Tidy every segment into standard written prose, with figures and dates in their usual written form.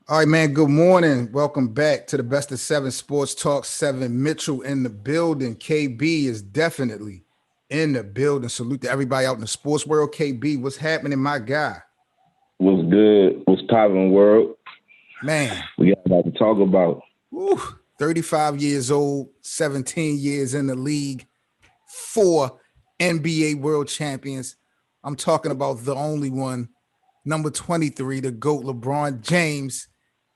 All right, man. Good morning. Welcome back to the Best of Seven Sports Talk. Seven Mitchell in the building. KB is definitely in the building. Salute to everybody out in the sports world. KB, what's happening, my guy? What's good? What's poppin', world? Man, We got a lot to talk about. woo, 35 years old, 17 years in the league, four NBA world champions. I'm talking about the only one, number 23, the GOAT, LeBron James,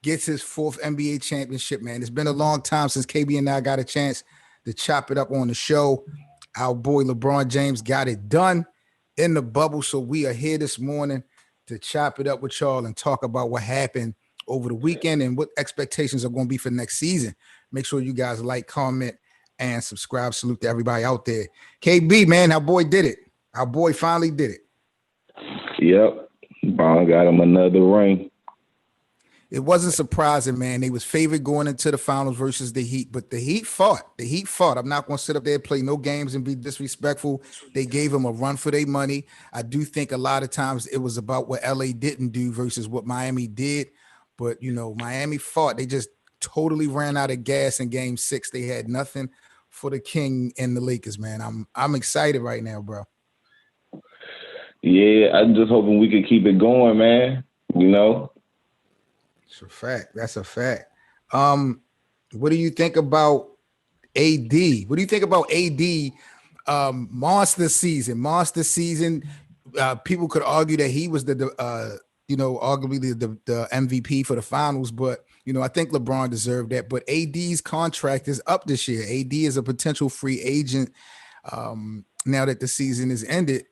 gets his fourth NBA championship, man. It's been a long time since KB and I got a chance to chop it up on the show. Our boy LeBron James got it done in the bubble. So we are here this morning to chop it up with y'all and talk about what happened over the weekend and what expectations are going to be for next season. Make sure you guys like, comment, and subscribe. Salute to everybody out there. KB, man, our boy did it. Our boy finally did it. Yep. Bron got him another ring. It wasn't surprising, man. They was favored going into the finals versus the Heat, but the Heat fought. The Heat fought. I'm not going to sit up there and play no games and be disrespectful. They gave them a run for their money. I do think a lot of times it was about what LA didn't do versus what Miami did. But, Miami fought. They just totally ran out of gas in game 6. They had nothing for the King and the Lakers, man. I'm excited right now, bro. Yeah, I'm just hoping we can keep it going, man. It's a fact. That's a fact. What do you think about AD? What do you think about AD? Monster season. Monster season. People could argue that he was arguably the MVP for the finals, but I think LeBron deserved that. But AD's contract is up this year. AD is a potential free agent now that the season is ended.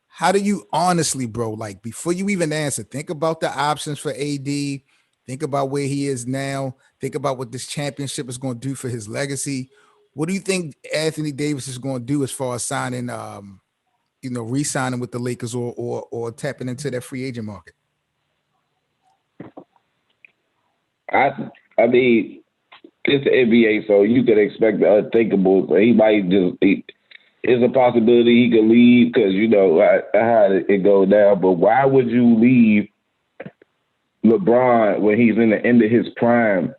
How do you honestly, bro, like before you even answer, think about the options for AD, think about where he is now, think about what this championship is going to do for his legacy. What do you think Anthony Davis is going to do as far as signing, re-signing with the Lakers or tapping into that free agent market? I mean, it's the NBA, so you could expect the unthinkable. So he might it's a possibility he could leave because how it go down. But why would you leave LeBron when he's in the end of his prime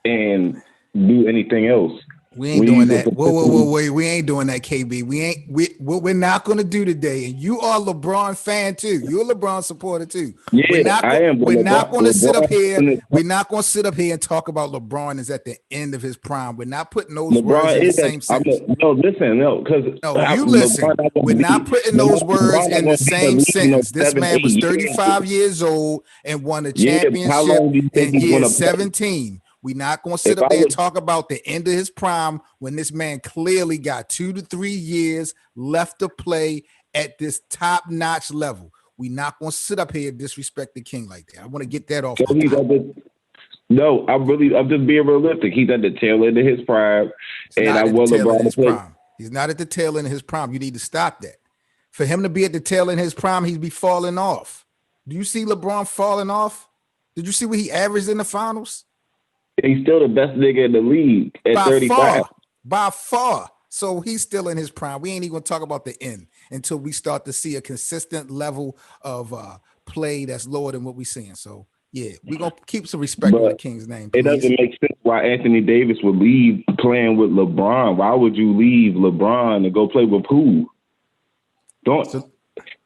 and do anything else? We ain't doing that. Whoa. We ain't doing that, KB. What we're not going to do today, and you are a LeBron fan too. You're a LeBron supporter too. Yeah, We're not going to sit up here. We're not going to sit up here and talk about LeBron is at the end of his prime. We're not putting those words in the same sentence. You listen. We're not putting those words in the same sentence. This man was 35 years old and won a championship in year 17. We're not going to sit up there and talk about the end of his prime when this man clearly got 2 to 3 years left to play at this top-notch level. We're not going to sit up here and disrespect the King like that. I want to get that off. No, I'm just being realistic. He's at the tail end of his prime, and I want LeBron to play. He's not at the tail end of his prime. You need to stop that. For him to be at the tail end of his prime, he'd be falling off. Do you see LeBron falling off? Did you see what he averaged in the finals? He's still the best nigga in the league at 35. By far. So he's still in his prime. We ain't even going to talk about the end until we start to see a consistent level of play that's lower than what we're seeing. So, yeah, we're going to keep some respect on the King's name, please. It doesn't make sense why Anthony Davis would leave playing with LeBron. Why would you leave LeBron to go play with who?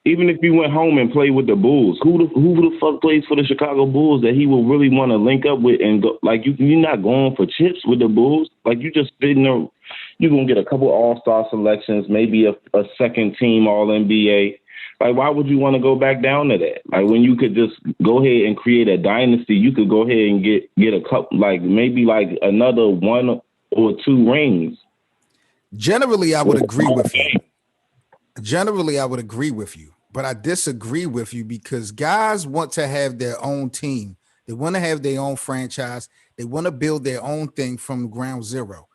Even if you went home and played with the Bulls, who the fuck plays for the Chicago Bulls that he will really want to link up with and go? Like you're not going for chips with the Bulls. Like you just sitting there, you're gonna get a couple All-Star selections, maybe a second team All NBA. Like why would you want to go back down to that? Like when you could just go ahead and create a dynasty, you could go ahead and get a couple, like maybe like another 1 or 2 rings. Generally, I would agree with you. But I disagree with you because guys want to have their own team. They want to have their own franchise. They want to build their own thing from ground zero.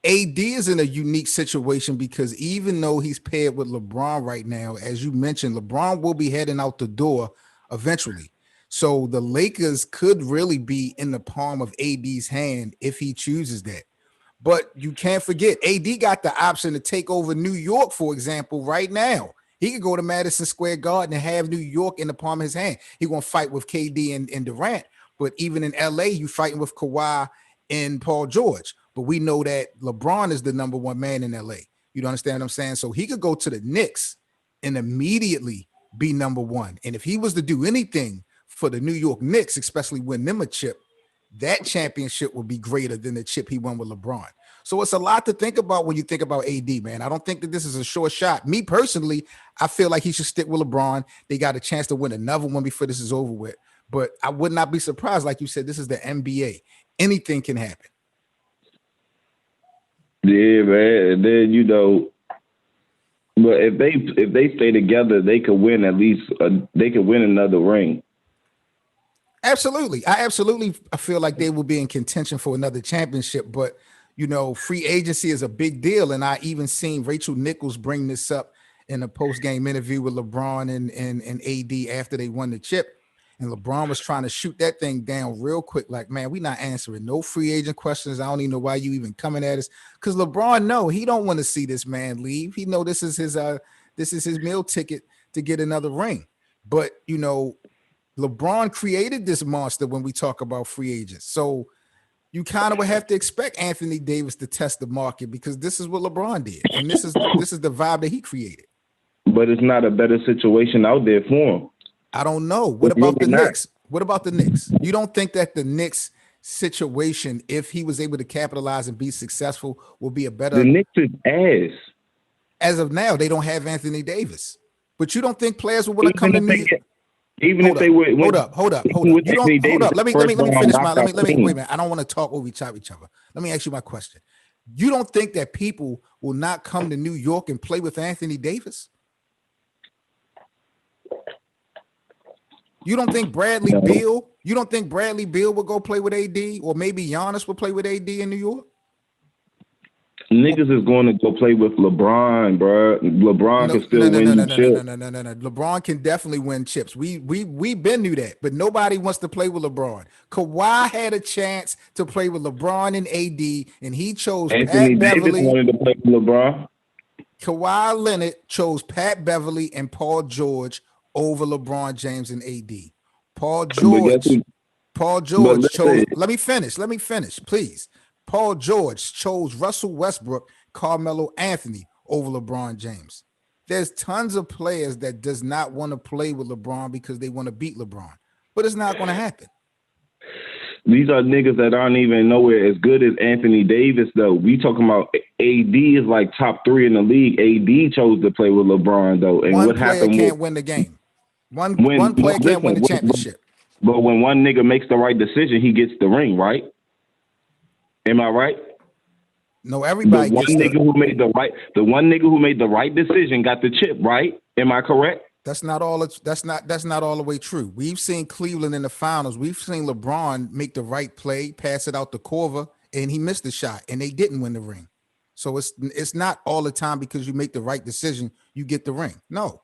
AD is in a unique situation because even though he's paired with LeBron right now, as you mentioned, LeBron will be heading out the door eventually. So the Lakers could really be in the palm of AD's hand if he chooses that. But you can't forget, AD got the option to take over New York, for example, right now. He could go to Madison Square Garden and have New York in the palm of his hand. He's going to fight with KD and Durant. But even in LA, you fighting with Kawhi and Paul George. But we know that LeBron is the number one man in LA. You don't understand what I'm saying? So he could go to the Knicks and immediately be number one. And if he was to do anything for the New York Knicks, especially win them a chip, that championship would be greater than the chip he won with LeBron. So it's a lot to think about when you think about AD, man. I don't think that this is a short shot. Me personally, I feel like he should stick with LeBron. They got a chance to win another one before this is over with. But I would not be surprised. Like you said, this is the NBA. Anything can happen. Yeah, man. And then, but if they stay together, they could win at least. They could win another ring. Absolutely. I feel like they will be in contention for another championship, but free agency is a big deal. And I even seen Rachel Nichols bring this up in a post-game interview with LeBron and AD after they won the chip. And LeBron was trying to shoot that thing down real quick. Like, man, we're not answering no free agent questions. I don't even know why you even coming at us. Because LeBron, he don't want to see this man leave. He know this is his meal ticket to get another ring. But, LeBron created this monster when we talk about free agents. So you kind of would have to expect Anthony Davis to test the market because this is what LeBron did. And this is the vibe that he created. But it's not a better situation out there for him. I don't know. What about the Knicks? What about the Knicks? You don't think that the Knicks situation, if he was able to capitalize and be successful, will be a better? The Knicks is ass. As of now, they don't have Anthony Davis. But you don't think players will want to come to New York? Even if they were, hold up. You don't hold up. Let me finish my. Let me wait a minute. I don't want to talk over each other. Let me ask you my question. You don't think that people will not come to New York and play with Anthony Davis? You don't think Bradley Beal? You don't think Bradley Beal would go play with AD, or maybe Giannis would play with AD in New York? Niggas is going to go play with LeBron, bro. LeBron can still win chips. No. LeBron can definitely win chips. We been knew that, but nobody wants to play with LeBron. Kawhi had a chance to play with LeBron and AD, and he chose Anthony Pat Davis Beverly. Wanted to play with LeBron. Kawhi Leonard chose Pat Beverly and Paul George over LeBron James and AD. Paul George chose. Let me finish, please. Paul George chose Russell Westbrook, Carmelo Anthony over LeBron James. There's tons of players that does not want to play with LeBron because they want to beat LeBron, but it's not going to happen. These are niggas that aren't even nowhere as good as Anthony Davis, though. We talking about AD is like top 3 in the league. AD chose to play with LeBron, though. And one what player happened? Can't win the game. One player can't win the championship. But when one nigga makes the right decision, he gets the ring, right? Am I right? No, everybody the one nigga who made the right decision got the chip, right? Am I correct? That's not all the way true. We've seen Cleveland in the finals. We've seen LeBron make the right play, pass it out to Korver, and he missed the shot, and they didn't win the ring. So it's not all the time because you make the right decision, you get the ring. No.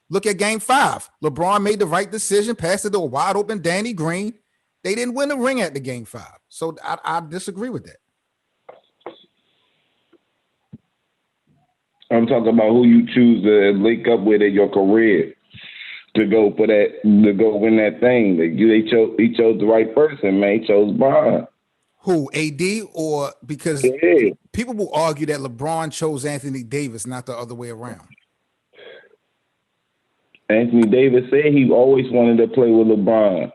Look at Game 5. LeBron made the right decision, passed it to a wide open Danny Green. They didn't win the ring at the Game 5. So I disagree with that. I'm talking about who you choose to link up with in your career to go for that, to go win that thing. He chose the right person, man. He chose Bron. Who, AD, or because people will argue that LeBron chose Anthony Davis, not the other way around. Anthony Davis said he always wanted to play with LeBron.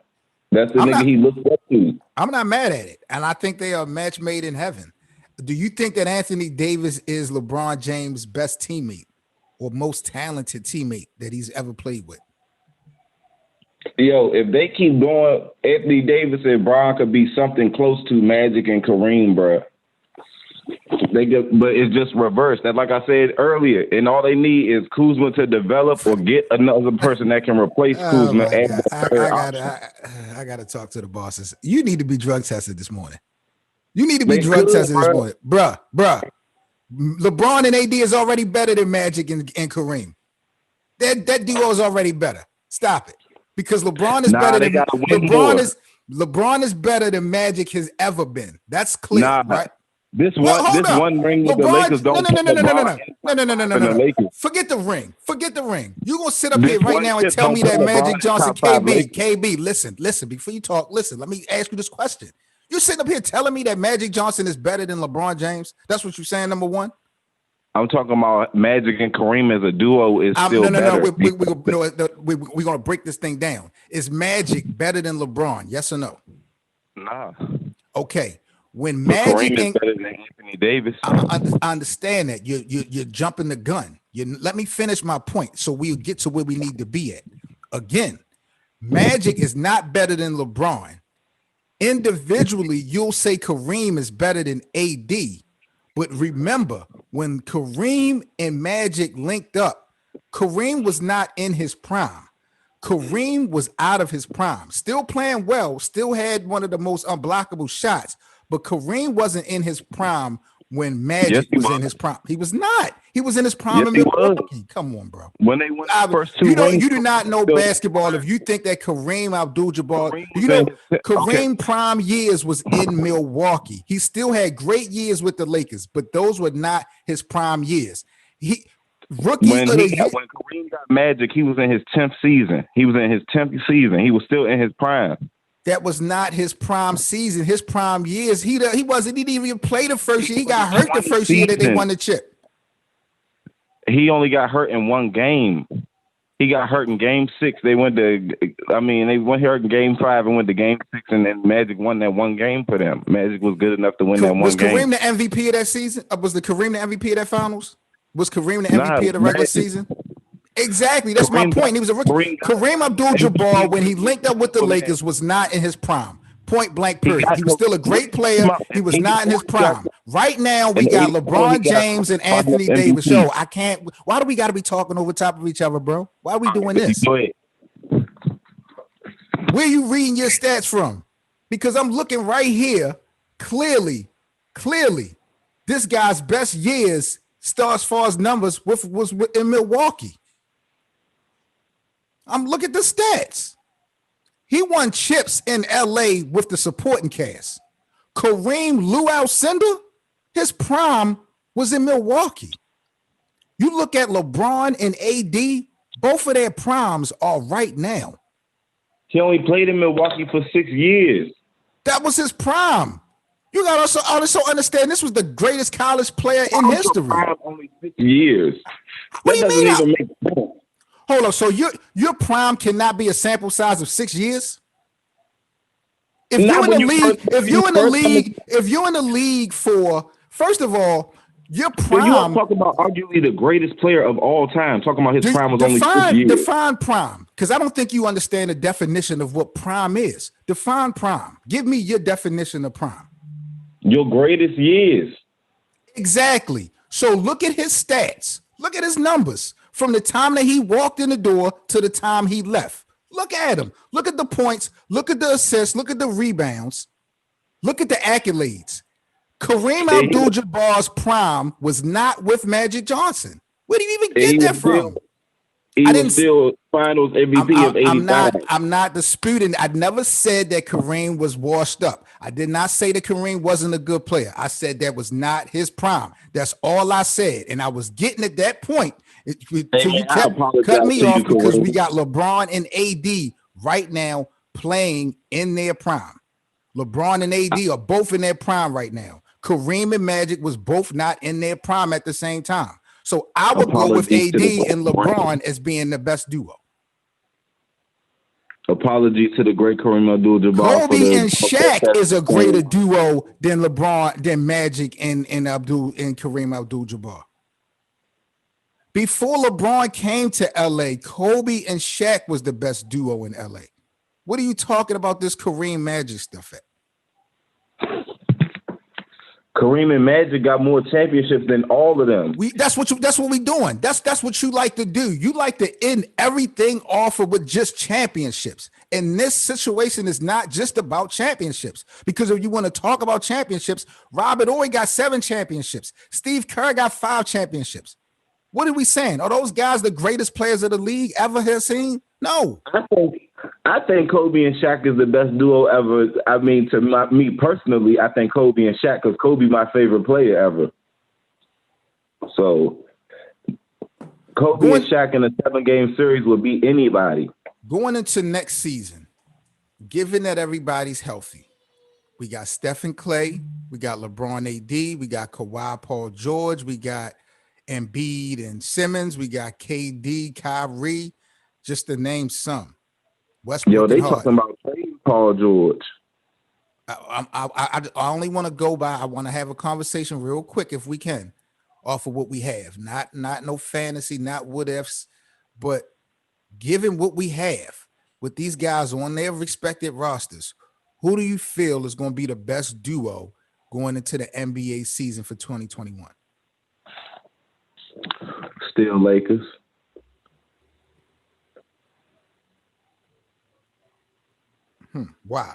That's the nigga he looked up to. I'm not mad at it. And I think they are a match made in heaven. Do you think that Anthony Davis is LeBron James' best teammate or most talented teammate that he's ever played with? Yo, if they keep going, Anthony Davis and Bron could be something close to Magic and Kareem, bro. But it's just reversed. That, like I said earlier, and all they need is Kuzma to develop or get another person that can replace Kuzma. I gotta talk to the bosses. You need to be drug tested this morning. This morning, bruh. LeBron and AD is already better than Magic and Kareem. That duo is already better. Stop it, because LeBron is better than LeBron is better than Magic has ever been. That's clear, right? This one ring with the Lakers don't. in the No. Lakers. Forget the ring. Forget the ring. You gonna sit up This here right one now and chip tell don't me put that LeBron Magic in Johnson, top five Lakers. KB, listen, before you talk, listen, let me ask you this question. You sitting up here telling me that Magic Johnson is better than LeBron James? That's what you're saying, number one? I'm talking about Magic and Kareem as a duo is still No. better. We're gonna break this thing down. Is Magic better than LeBron? Yes or no? Nah. Okay. When But Magic Kareem is and better than Anthony Davis. I understand that you're jumping the gun. Let me finish my point so we'll get to where we need to be at. Again, Magic is not better than LeBron. Individually, you'll say Kareem is better than AD. But remember, when Kareem and Magic linked up, Kareem was not in his prime. Kareem was out of his prime, still playing well, still had one of the most unblockable shots, but Kareem wasn't in his prime when Magic was in his prime. He was not. He was in his prime in Milwaukee. Come on, bro. When they won the first two rings, rings, you do not know basketball if you think that Kareem Abdul-Jabbar, Kareem prime years was in Milwaukee. He still had great years with the Lakers, but those were not his prime years. When Kareem got Magic, he was in his 10th season. He was in his 10th season. He was still in his prime. That was not his prime season. His prime years, he didn't even play the first year. He got hurt the first year that they won the chip. He only got hurt in one game. He got hurt in game 6. They went hurt in game 5 and went to game 6, and then Magic won that one game for them. Magic was good enough to win that one game. Was Kareem the MVP of that season? Was the Kareem the MVP of that finals? Was Kareem the MVP of the regular season? Exactly. That's my point. He was a rookie. Kareem Abdul-Jabbar, when he linked up with the Lakers, was not in his prime. Point blank period. He was still a great player. He was not in his prime. Right now, we got LeBron James and Anthony Davis. Yo, I can't. Why do we got to be talking over top of each other, bro? Why are we doing this? Where are you reading your stats from? Because I'm looking right here. Clearly, this guy's best years, as far as numbers, was in Milwaukee. I'm looking at the stats. He won chips in LA with the supporting cast. Kareem Lou Alcindor, his prime was in Milwaukee. You look at LeBron and AD, both of their primes are right now. He only played in Milwaukee for 6 years. That was his prime. You got to also understand this was the greatest college player in history. Prime only 6 years. What do you mean? Even make sense. Hold on. So your prime cannot be a sample size of 6 years? If you're in the league for, first of all, your prime. Well, you talk about arguably the greatest player of all time. Talking about his prime was only 6 years. Define prime, because I don't think you understand the definition of what prime is. Define prime. Give me your definition of prime. Your greatest years. Exactly. So look at his stats. Look at his numbers from the time that he walked in the door to the time he left. Look at him. Look at the points. Look at the assists. Look at the rebounds. Look at the accolades. Kareem Abdul-Jabbar's prime was not with Magic Johnson. Where did you even get that from? He was still finals MVP of 85. I'm not disputing. I never said that Kareem was washed up. I did not say that Kareem wasn't a good player. I said that was not his prime. That's all I said. And I was getting at that point until you cut me off because we got LeBron and AD right now playing in their prime. LeBron and AD are both in their prime right now. Kareem and Magic was both not in their prime at the same time. So I would go with AD and LeBron as being the best duo. Apology to the great Kareem Abdul-Jabbar. Kobe and Shaq is a greater duo than LeBron, than Magic and Kareem Abdul-Jabbar. Before LeBron came to LA, Kobe and Shaq was the best duo in LA. What are you talking about this Kareem Magic stuff at? Kareem and Magic got more championships than all of them. That's what we doing. That's what you like to do. You like to end everything off with just championships. And this situation is not just about championships. Because if you want to talk about championships, Robert Ory got 7 championships. Steve Kerr got 5 championships. What are we saying? Are those guys the greatest players of the league ever has seen? No. I think Kobe and Shaq is the best duo ever. I mean, me personally, I think Kobe and Shaq, because Kobe my favorite player ever. So Kobe and Going Shaq in a 7-game series would beat anybody. going into next season, given that everybody's healthy, we got Stephen Clay, we got LeBron AD, we got Kawhi Paul George, we got Embiid and Simmons, we got KD, Kyrie, just to name some. Yo, Westbrook and they talking Harden. about trading Paul George. I only want to go by. I want to have a conversation real quick if we can, off of what we have. Not no fantasy, not what ifs, but given what we have with these guys on their respected rosters, who do you feel is going to be the best duo going into the NBA season for 2021? Still Lakers. Why?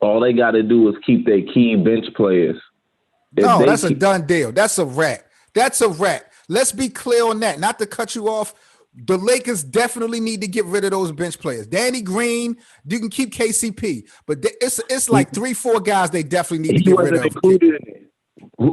All they got to do is keep their key bench players. No, that's a done deal. That's a wrap. That's a wrap. Let's be clear on that. Not to cut you off. The Lakers definitely need to get rid of those bench players. Danny Green, you can keep KCP, but it's like 3-4 guys they definitely need to get rid of.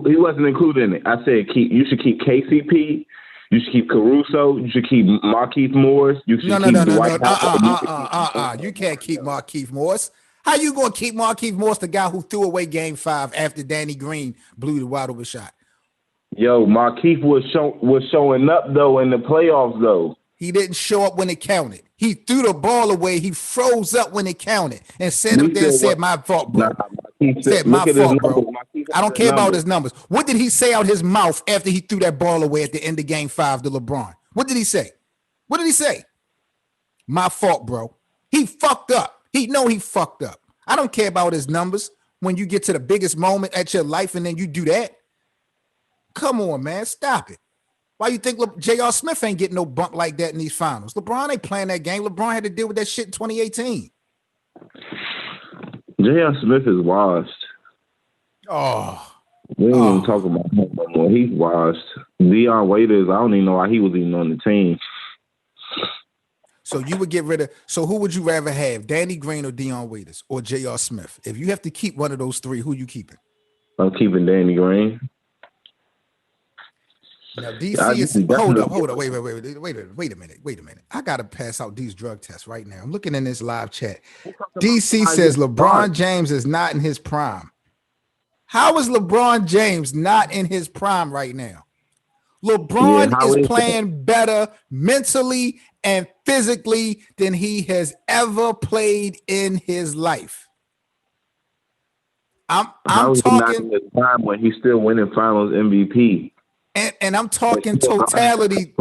He wasn't included in it. I said you should keep KCP. You should keep Caruso. You should keep Markieff Morris. You should keep Dwight Howard. You can't keep Markieff Morris. How you gonna keep Markieff Morris, the guy who threw away Game 5 after Danny Green blew the wide open shot? Yo, Markieff was showing up though in the playoffs though. He didn't show up when it counted. He threw the ball away. He froze up when it counted and sat up there and said, "My fault, bro." Said, "My fault, bro." I don't care about his numbers. What did he say out his mouth after he threw that ball away at the end of Game 5 to LeBron? What did he say? What did he say? My fault, bro. He fucked up. He fucked up. I don't care about his numbers when you get to the biggest moment at your life and then you do that. Come on, man. Stop it. Why you think J.R. Smith ain't getting no bump like that in these finals? LeBron ain't playing that game. LeBron had to deal with that shit in 2018. J.R. Smith is washed. Oh. We ain't even talk about him no more. He's washed. Dion Waiters, I don't even know why he was even on the team. So you would get rid of. So who would you rather have, Danny Green or Dion Waiters or J.R. Smith? If you have to keep one of those three, who you keeping? I'm keeping Danny Green. Now DC is hold up, wait a minute. I gotta pass out these drug tests right now. I'm looking in this live chat. DC says LeBron James is not in his prime. How is LeBron James not in his prime right now? LeBron is playing better mentally and physically than he has ever played in his life. I'm talking not in his prime when he's still winning Finals MVP. And I'm talking totality.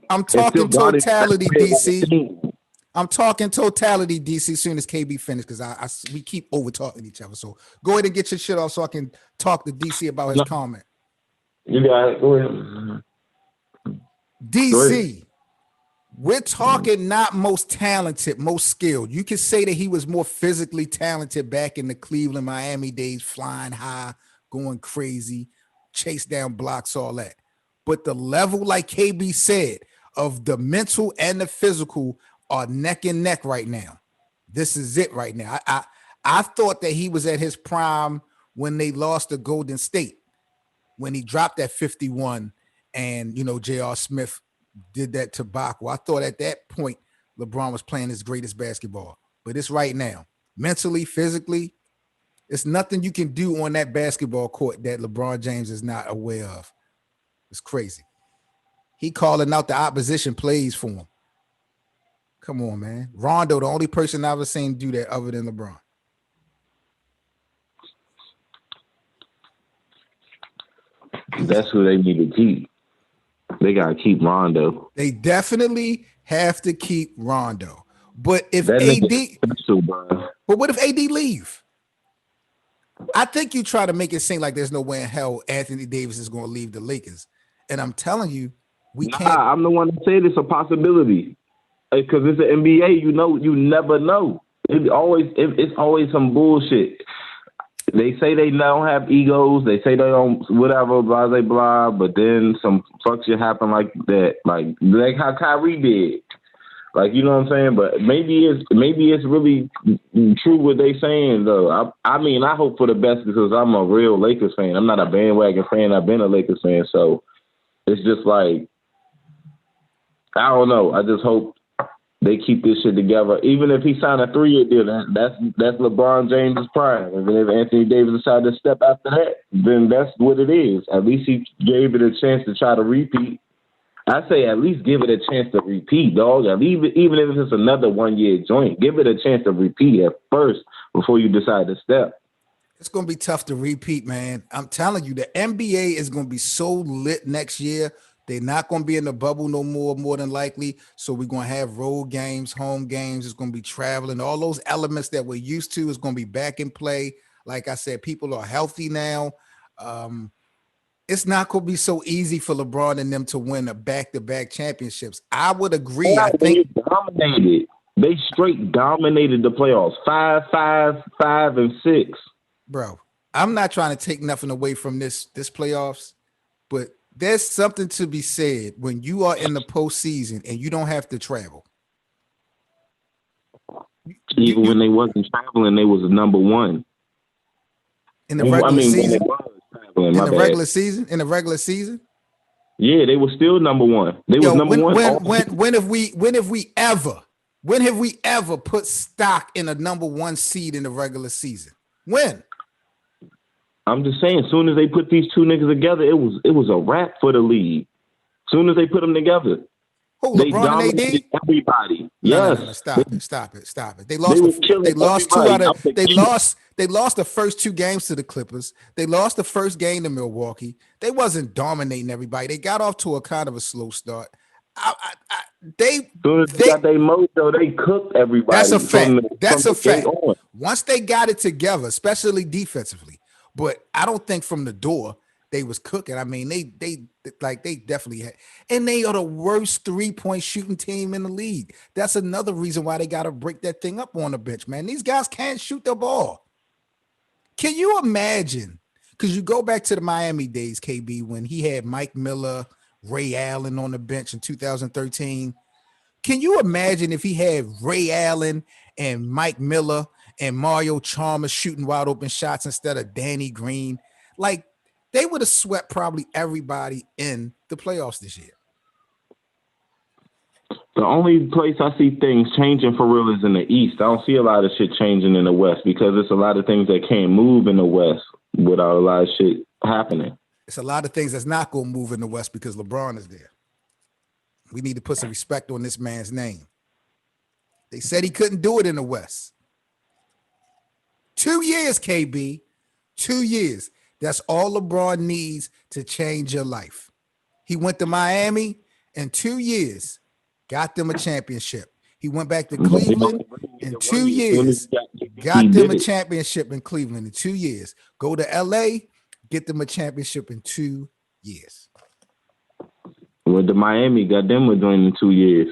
I'm talking totality, DC. I'm talking totality, DC. As soon as KB finished, because we keep over talking each other. So go ahead and get your shit off so I can talk to DC about his comment. You got it. Go ahead. DC, we're talking not most talented, most skilled. You can say that he was more physically talented back in the Cleveland, Miami days, flying high, going crazy, chase down blocks, all that. But the level, like KB said, of the mental and the physical are neck and neck right now. This is it right now. I thought that he was at his prime when they lost to Golden State, when he dropped that 51 and, J.R. Smith did that to Baku. I thought at that point LeBron was playing his greatest basketball. But it's right now. Mentally, physically, it's nothing you can do on that basketball court that LeBron James is not aware of. It's crazy. He calling out the opposition plays for him. Come on, man. Rondo, the only person I've ever seen do that other than LeBron. That's who they need to keep. They got to keep Rondo. They definitely have to keep Rondo. But if but what if AD leave? I think you try to make it seem like there's no way in hell Anthony Davis is going to leave the Lakers. And I'm telling you, we can't. I'm the one that said it's a possibility. Because it's the NBA, you never know. It's always some bullshit. They say they don't have egos. They say they don't whatever, blah, blah, blah. But then some fuck shit happen like that. Like how Kyrie did. Like, you know what I'm saying? But maybe it's really true what they saying, though. I mean, I hope for the best because I'm a real Lakers fan. I'm not a bandwagon fan. I've been a Lakers fan. So it's just like, I don't know. I just hope they keep this shit together. Even if he signed a 3-year deal, that's LeBron James' prime. And then if Anthony Davis decided to step after that, then that's what it is. At least he gave it a chance to try to repeat. I say at least give it a chance to repeat, dog. Even if it's another 1-year joint, give it a chance to repeat at first before you decide to step. It's going to be tough to repeat, man. I'm telling you, the NBA is going to be so lit next year. They're not going to be in the bubble no more than likely. So we're going to have road games, home games. It's going to be traveling. All those elements that we're used to is going to be back in play. Like I said, people are healthy now. It's not going to be so easy for LeBron and them to win a back-to-back championships. I would agree. I think dominated. They straight dominated the playoffs. 5, 5, and 6. Bro, I'm not trying to take nothing away from this playoffs, but there's something to be said when you are in the postseason and you don't have to travel. Even when they wasn't traveling, they was number one. In the regular season? In the regular season? Yeah, they were still number one. They was number one. When have we ever put stock in a number one seed in the regular season? When? I'm just saying, as soon as they put these two niggas together, it was a wrap for the league. As soon as they put them together, they dominated everybody. No, stop it. They lost the first 2 games to the Clippers. They lost the first game to Milwaukee. They wasn't dominating everybody. They got off to a kind of a slow start. They got their mojo. They cooked everybody. That's a fact. Once they got it together, especially defensively. But I don't think from the door they was cooking. I mean, they definitely had, and they are the worst 3-point shooting team in the league. That's another reason why they got to break that thing up on the bench, man. These guys can't shoot the ball. Can you imagine? Because you go back to the Miami days, KB, when he had Mike Miller, Ray Allen on the bench in 2013. Can you imagine if he had Ray Allen and Mike Miller and Mario Chalmers shooting wide open shots instead of Danny Green? Like, they would have swept probably everybody in the playoffs this year. The only place I see things changing for real is in the East. I don't see a lot of shit changing in the West because there's a lot of things that can't move in the West without a lot of shit happening. It's a lot of things that's not going to move in the West because LeBron is there. We need to put some respect on this man's name. They said he couldn't do it in the West. 2 years, KB. 2 years. That's all LeBron needs to change your life. He went to Miami in 2 years, got them a championship. He went back to Cleveland in 2 years, got them a championship in Cleveland in 2 years. Go to LA, get them a championship in 2 years. Went to Miami, got them a joint in 2 years.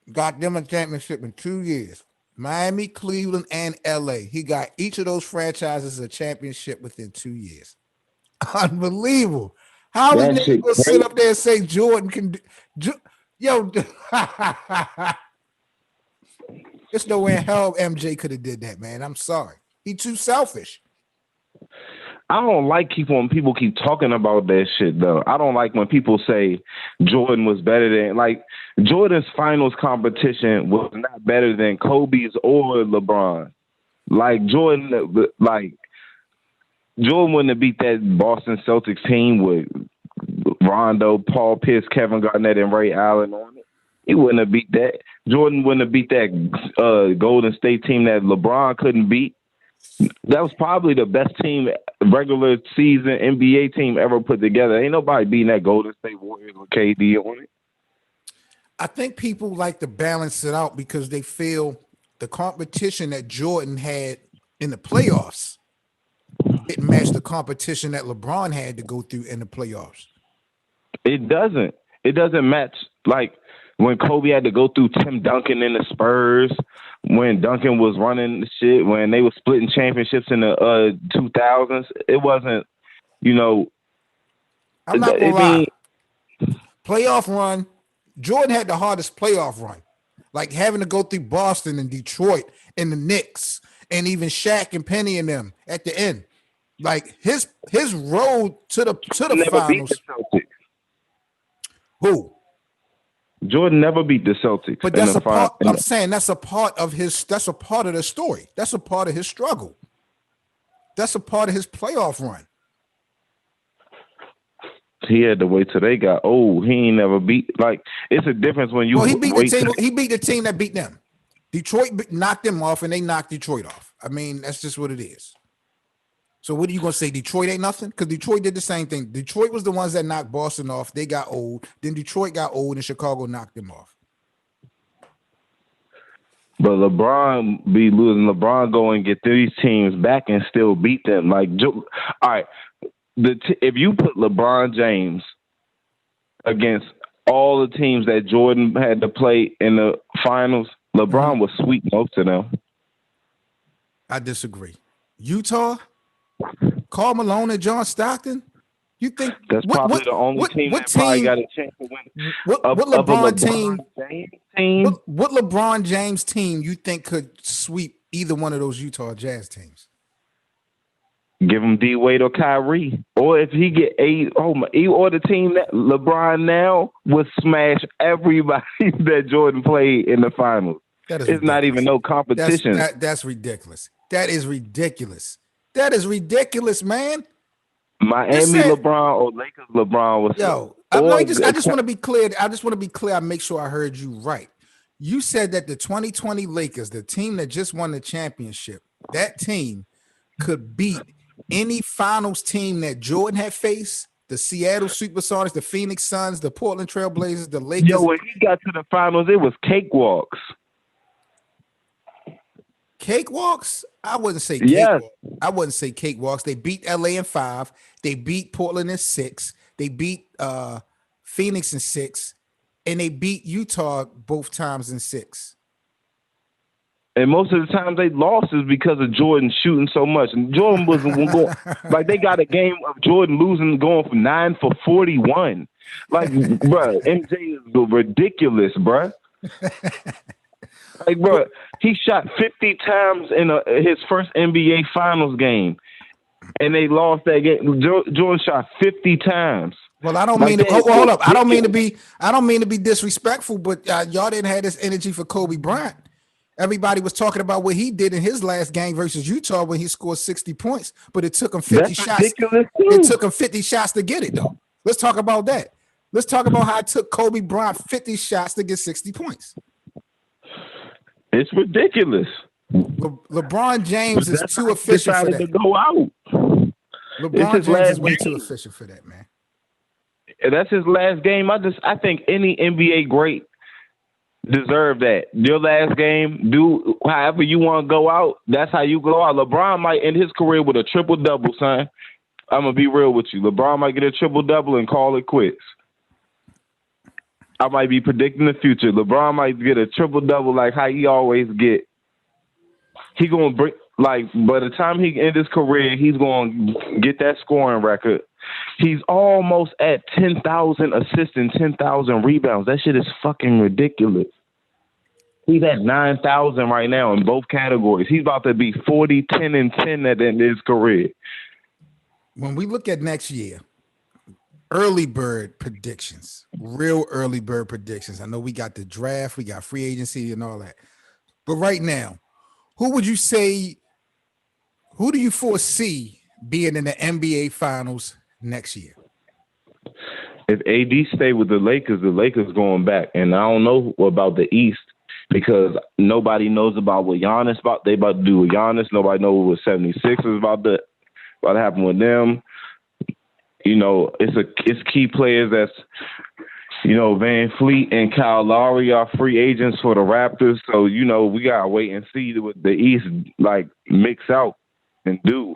Got them a championship in 2 years. Miami, Cleveland, and LA. He got each of those franchises a championship within 2 years. Unbelievable. How is niggas gonna sit up there and say Jordan can do? Yo, there's no way in hell MJ could have did that, man. I'm sorry. He too selfish. I don't like when people keep talking about that shit, though. I don't like when people say Jordan was better than, like, Jordan's finals competition was not better than Kobe's or LeBron. Jordan wouldn't have beat that Boston Celtics team with Rondo, Paul Pierce, Kevin Garnett, and Ray Allen on it. He wouldn't have beat that. Jordan wouldn't have beat that Golden State team that LeBron couldn't beat. That was probably the best team, regular season NBA team ever put together. Ain't nobody beating that Golden State Warriors with KD on it. I think people like to balance it out because they feel the competition that Jordan had in the playoffs didn't match the competition that LeBron had to go through in the playoffs. It doesn't. It doesn't match. Like when Kobe had to go through Tim Duncan in the Spurs, when Duncan was running the shit, when they were splitting championships in the 2000s, it wasn't, I'm not gonna lie. Playoff run, Jordan had the hardest playoff run. Like having to go through Boston and Detroit and the Knicks and even Shaq and Penny and them at the end. Like his road to the finals. Who? Jordan never beat the Celtics. But that's a part. I'm saying that's a part of his. That's a part of the story. That's a part of his struggle. That's a part of his playoff run. He had to wait till they got old. He ain't never beat. Like, it's a difference when you. Well, he beat the team. He beat the team that beat them. Detroit knocked them off, and they knocked Detroit off. I mean, that's just what it is. So what are you going to say? Detroit ain't nothing? Because Detroit did the same thing. Detroit was the ones that knocked Boston off. They got old. Then Detroit got old, and Chicago knocked them off. But LeBron be losing. LeBron go and get these teams back and still beat them. Like, all right, if you put LeBron James against all the teams that Jordan had to play in the finals, LeBron would sweep most of them. I disagree. Utah, Karl Malone and John Stockton. You think that's probably the only team that probably got a chance to win? What LeBron team? What LeBron James team you think could sweep either one of those Utah Jazz teams? Give him D Wade or Kyrie, or if he get or the team that LeBron now would smash everybody that Jordan played in the finals. It's not even no competition. That's ridiculous. That is ridiculous. That is ridiculous, man. Miami LeBron or Lakers LeBron was. Yo, I just want to be clear. I just want to be clear. I make sure I heard you right. You said that the 2020 Lakers, the team that just won the championship, that team could beat any finals team that Jordan had faced, the Seattle Supersonics, the Phoenix Suns, the Portland Trail Blazers, the Lakers. Yo, when he got to the finals, it was cakewalks. Cakewalks? I wouldn't say cakewalks. Yes. I wouldn't say cakewalks. They beat LA in 5. They beat Portland in 6. They beat Phoenix in 6. And they beat Utah both times in 6. And most of the time they lost is because of Jordan shooting so much. And Jordan wasn't going like they got a game of Jordan losing, going from 9 for 41. Like, bro, MJ is ridiculous, bro. Like, bro, he shot 50 times in his first NBA Finals game, and they lost that game. Jordan shot 50 times. Well, I don't mean to hold up. I don't mean to be disrespectful, but y'all didn't have this energy for Kobe Bryant. Everybody was talking about what he did in his last game versus Utah when he scored 60 points, but it took him 50 shots. It took him 50 shots to get it, though. Let's talk about that. Let's talk about how it took Kobe Bryant 50 shots to get 60 points. It's ridiculous. LeBron James is too efficient for that. To go out. LeBron James is way too efficient for that, man. That's his last game. I think any NBA great deserve that. Your last game, do however you want to go out. That's how you go out. LeBron might end his career with a triple-double, son. I'm going to be real with you. LeBron might get a triple-double and call it quits. I might be predicting the future. LeBron might get a triple-double like how he always get. He going to bring, like, by the time he end his career, he's going to get that scoring record. He's almost at 10,000 assists and 10,000 rebounds. That shit is fucking ridiculous. He's at 9,000 right now in both categories. He's about to be 40, 10, and 10 at the end of his career. When we look at next year, early bird predictions, real early bird predictions. I know we got the draft, we got free agency and all that. But right now, who would you say, who do you foresee being in the NBA Finals next year? If AD stay with the Lakers going back. And I don't know about the East because nobody knows about what Giannis they about to do with Giannis. Nobody knows what 76 is about to happen with them. You know, it's key players that's, you know, Van Fleet and Kyle Lowry are free agents for the Raptors. So, you know, we gotta wait and see what the East like mix out and do.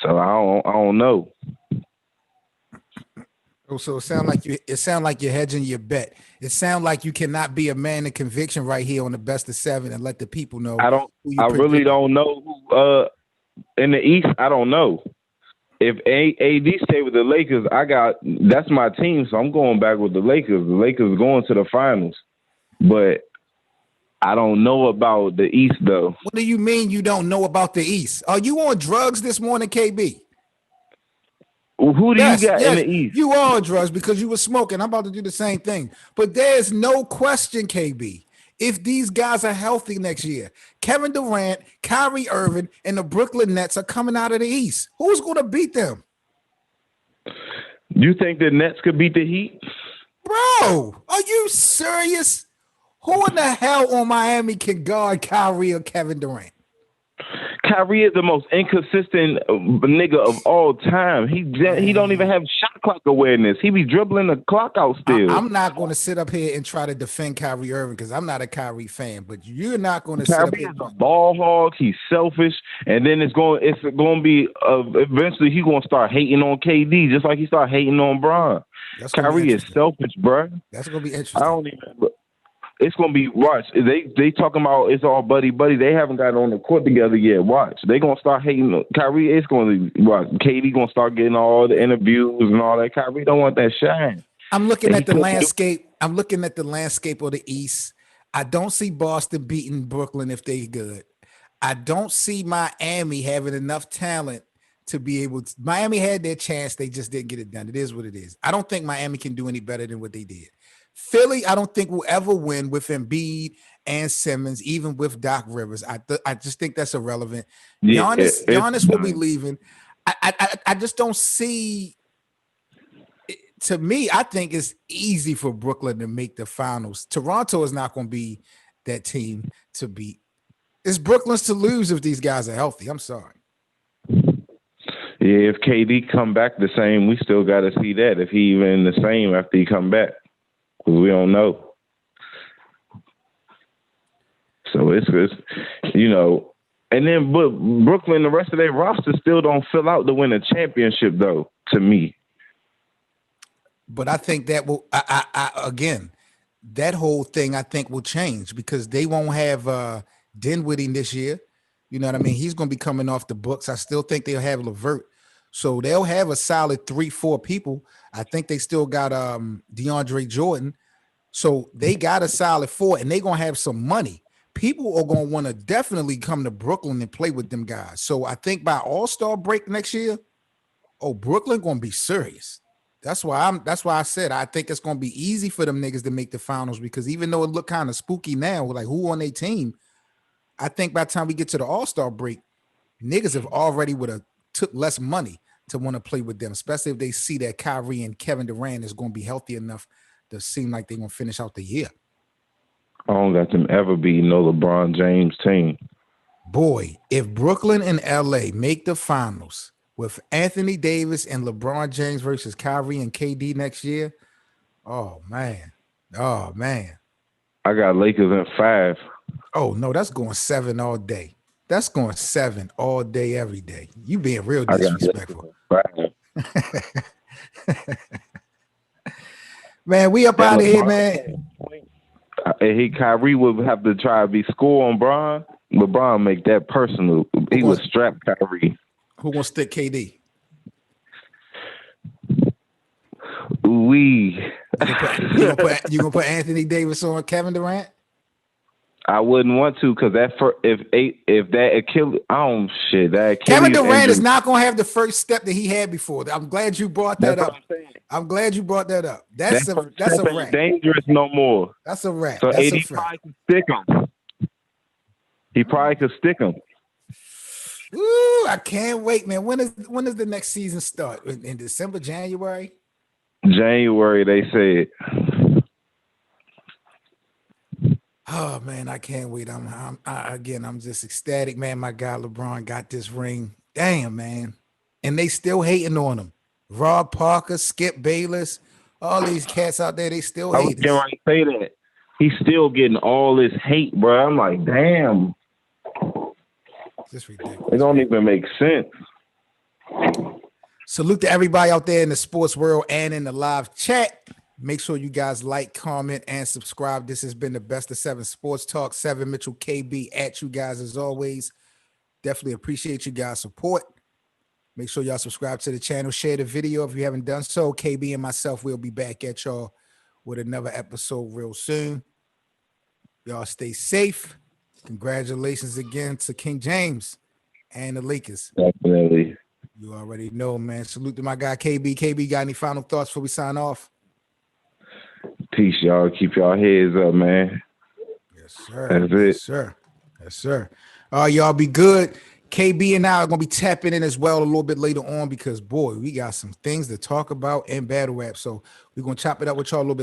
So I don't know. Oh, so it sound like you're hedging your bet. It sounds like you cannot be a man of conviction right here on the best of 7 and let the people know. I really don't know who in the East. I don't know. If AD stay with the Lakers, that's my team, so I'm going back with the Lakers. The Lakers are going to the finals. But I don't know about the East, though. What do you mean you don't know about the East? Are you on drugs this morning, KB? Who do you Yes, got in yes, the East? you are drugs because you were smoking. I'm about to do the same thing. But there's no question, KB. If these guys are healthy next year, Kevin Durant, Kyrie Irving, and the Brooklyn Nets are coming out of the East. Who's going to beat them? You think the Nets could beat the Heat? Bro, are you serious? Who in the hell on Miami can guard Kyrie or Kevin Durant? Kyrie is the most inconsistent nigga of all time. He don't even have shot clock awareness. He be dribbling the clock out still. I'm not going to sit up here and try to defend Kyrie Irving because I'm not a Kyrie fan. But you're not going to sit up Kyrie here. is a ball hog. He's selfish, and then it's going to be eventually he's going to start hating on KD just like he started hating on Bron. Kyrie is selfish, bro. That's going to be interesting. I don't even. It's gonna be watch. They talking about it's all buddy. They haven't got on the court together yet. Watch. They gonna start hating Kyrie. It's gonna watch. KD gonna start getting all the interviews and all that. Kyrie don't want that shine. I'm looking at the landscape. I'm looking at the landscape of the East. I don't see Boston beating Brooklyn if they good. I don't see Miami having enough talent to be able to. Miami had their chance. They just didn't get it done. It is what it is. I don't think Miami can do any better than what they did. Philly, I don't think will ever win with Embiid and Simmons, even with Doc Rivers. I just think that's irrelevant. Giannis will be leaving. I just don't see. To me, I think it's easy for Brooklyn to make the finals. Toronto is not going to be that team to beat. It's Brooklyn's to lose if these guys are healthy. I'm sorry. Yeah, if KD come back the same, we still got to see that. If he even the same after he come back. Because we don't know. So it's and then but Brooklyn, the rest of their roster still don't fill out to win a championship, though, to me. But I think that will, again, that whole thing I think will change because they won't have Dinwiddie this year. You know what I mean? He's going to be coming off the books. I still think they'll have LeVert. So they'll have a solid 3-4 people. I think they still got DeAndre Jordan. So they got a solid 4, and they're going to have some money. People are going to want to definitely come to Brooklyn and play with them guys. So I think by All-Star break next year, Brooklyn going to be serious. That's why I said I think it's going to be easy for them niggas to make the finals because even though it look kind of spooky now, like who on their team, I think by the time we get to the All-Star break, niggas have already would have took less money to want to play with them, especially if they see that Kyrie and Kevin Durant is going to be healthy enough to seem like they're going to finish out the year. I don't got them ever beating no LeBron James team. Boy, if Brooklyn and LA make the finals with Anthony Davis and LeBron James versus Kyrie and KD next year, oh man. I got Lakers in 5. Oh no, that's going 7 all day. That's going 7 all day, every day. You being real disrespectful. Man, we up out of here, man. Kyrie would have to try to be score on Bron. LeBron make that personal. He would strap Kyrie. Who gonna stick KD? You gonna put Anthony Davis on Kevin Durant? I wouldn't want to because if that Achilles, that Kevin Durant injury, is not gonna have the first step that he had before. I'm glad you brought that up. I'm glad you brought that up. That's a wrap. Dangerous no more. That's a wrap. So that's AD probably could stick him. He probably could stick him. Ooh, I can't wait, man. When does the next season start? In December, January? January, they said. Oh man, I can't wait. I'm just ecstatic, man. My guy LeBron got this ring. Damn, man. And they still hating on him. Rob Parker, Skip Bayless, all these cats out there, they still hate. I was getting ready to say that. He's still getting all this hate, bro. I'm like, damn. Just ridiculous. It don't even make sense. Salute to everybody out there in the sports world and in the live chat. Make sure you guys like, comment, and subscribe. This has been the Best of 7 Sports Talk. 7 Mitchell KB at you guys as always. Definitely appreciate you guys' support. Make sure y'all subscribe to the channel. Share the video if you haven't done so. KB and myself will be back at y'all with another episode real soon. Y'all stay safe. Congratulations again to King James and the Lakers. Definitely. You already know, man. Salute to my guy KB. KB, got any final thoughts before we sign off? Peace, y'all. Keep y'all heads up, man. Yes, sir. That's Yes, it. sir. Yes, sir. All right, y'all be good. KB and I are gonna be tapping in as well a little bit later on because boy, we got some things to talk about in battle rap. So we're gonna chop it up with y'all a little bit later.